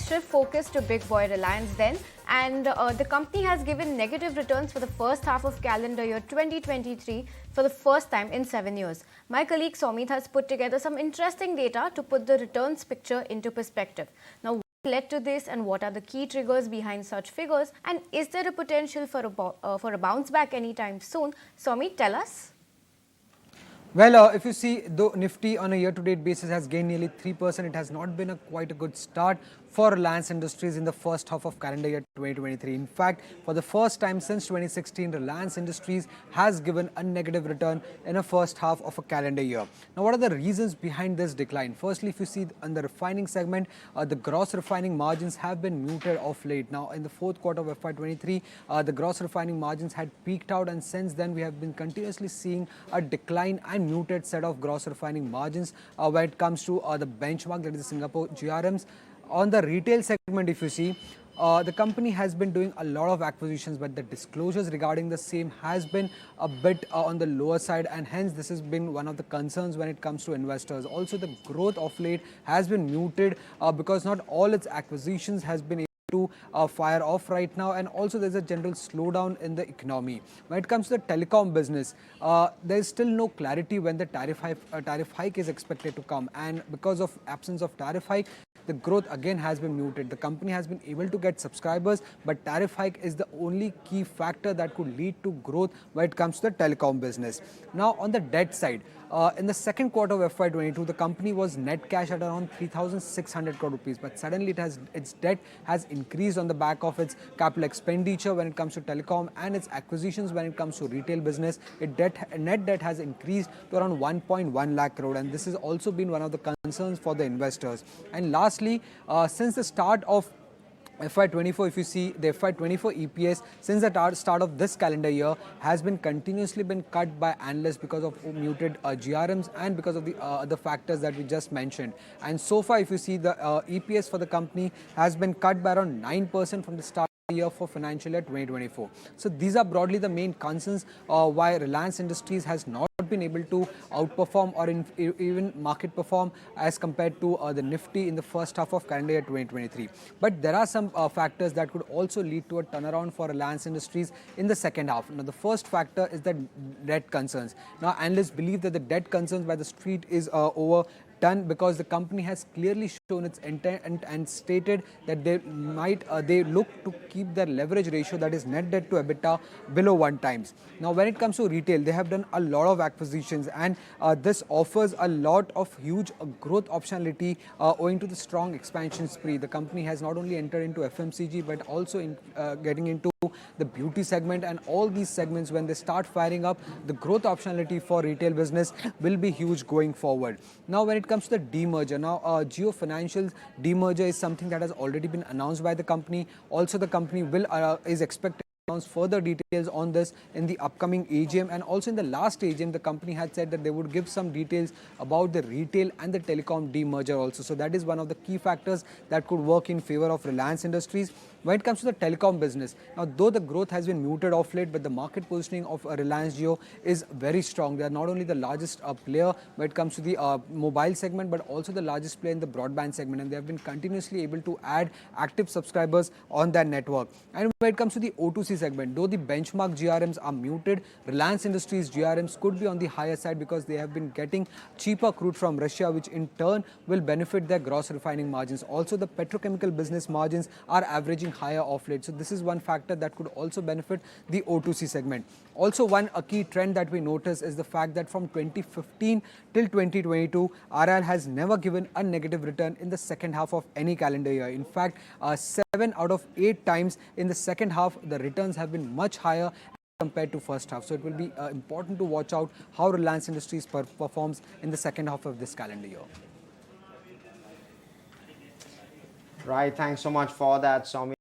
shift focus to big boy Reliance then, and the company has given negative returns for the first half of calendar year 2023 for the first time in 7 years. My colleague Somit has put together some interesting data to put the returns picture into perspective. Now, what led to this and what are the key triggers behind such figures, and is there a potential for a bounce back anytime soon? Somit, tell us. Well, if you see, though Nifty on a year-to-date basis has gained nearly 3%, it has not been quite a good start for Reliance Industries in the first half of calendar year 2023. In fact, for the first time since 2016, Reliance Industries has given a negative return in a first half of a calendar year. Now, what are the reasons behind this decline? Firstly, if you see on the refining segment, the gross refining margins have been muted of late. Now, in the fourth quarter of FY23, the gross refining margins had peaked out, and since then we have been continuously seeing a decline and muted set of gross refining margins when it comes to the benchmark, that is the Singapore GRMs. On the retail segment, if you see, the company has been doing a lot of acquisitions, but the disclosures regarding the same has been a bit on the lower side, and hence this has been one of the concerns when it comes to investors. Also, the growth of late has been muted because not all its acquisitions has been to fire off right now, and also there's a general slowdown in the economy. When it comes to the telecom business, there is still no clarity when the tariff hike is expected to come, and because of absence of tariff hike, the growth again has been muted. The company has been able to get subscribers, but tariff hike is the only key factor that could lead to growth when it comes to the telecom business. Now, on the debt side, in the second quarter of FY22, the company was net cash at around 3,600 crore rupees, but suddenly its debt has increased on the back of its capital expenditure when it comes to telecom and its acquisitions when it comes to retail business. Net debt has increased to around 1.1 lakh crore, and this has also been one of the concerns for the investors. And lastly, since the start of FY24, if you see the FY24 EPS since the start of this calendar year has been continuously been cut by analysts because of muted GRMs and because of the factors that we just mentioned. And so far, if you see, the EPS for the company has been cut by around 9% from the start year for financial year 2024. So these are broadly the main concerns why Reliance Industries has not been able to outperform or even market perform as compared to the Nifty in the first half of calendar year 2023. But there are some factors that could also lead to a turnaround for Reliance Industries in the second half. Now, the first factor is the debt concerns. Now, analysts believe that the debt concerns by the street is overdone because the company has clearly shown its intent and stated that they look to keep their leverage ratio, that is net debt to EBITDA, below 1 times. Now, when it comes to retail, they have done a lot of acquisitions, and this offers a lot of huge growth optionality owing to the strong expansion spree. The company has not only entered into FMCG but also getting into the beauty segment, and all these segments, when they start firing up, the growth optionality for retail business will be huge going forward. Now, when it comes to the demerger, now Jio Financial's demerger is something that has already been announced by the company. Also, the company is expected to announce further details on this in the upcoming AGM, and also in the last AGM the company had said that they would give some details about the retail and the telecom demerger also. So that is one of the key factors that could work in favor of Reliance Industries. When it comes to the telecom business, now though the growth has been muted off late, but the market positioning of Reliance Jio is very strong. They are not only the largest player when it comes to the mobile segment, but also the largest player in the broadband segment, and they have been continuously able to add active subscribers on their network. And when it comes to the O2C segment, though the benchmark GRMs are muted, Reliance Industries GRMs could be on the higher side because they have been getting cheaper crude from Russia, which in turn will benefit their gross refining margins. Also, the petrochemical business margins are averaging higher off late. So this is one factor that could also benefit the O2C segment. Also, a key trend that we notice is the fact that from 2015 till 2022, RIL has never given a negative return in the second half of any calendar year. In fact, 7 out of 8 times in the second half, the returns have been much higher compared to first half. So it will be important to watch out how Reliance Industries performs in the second half of this calendar year. Right, thanks so much for that, Soumi.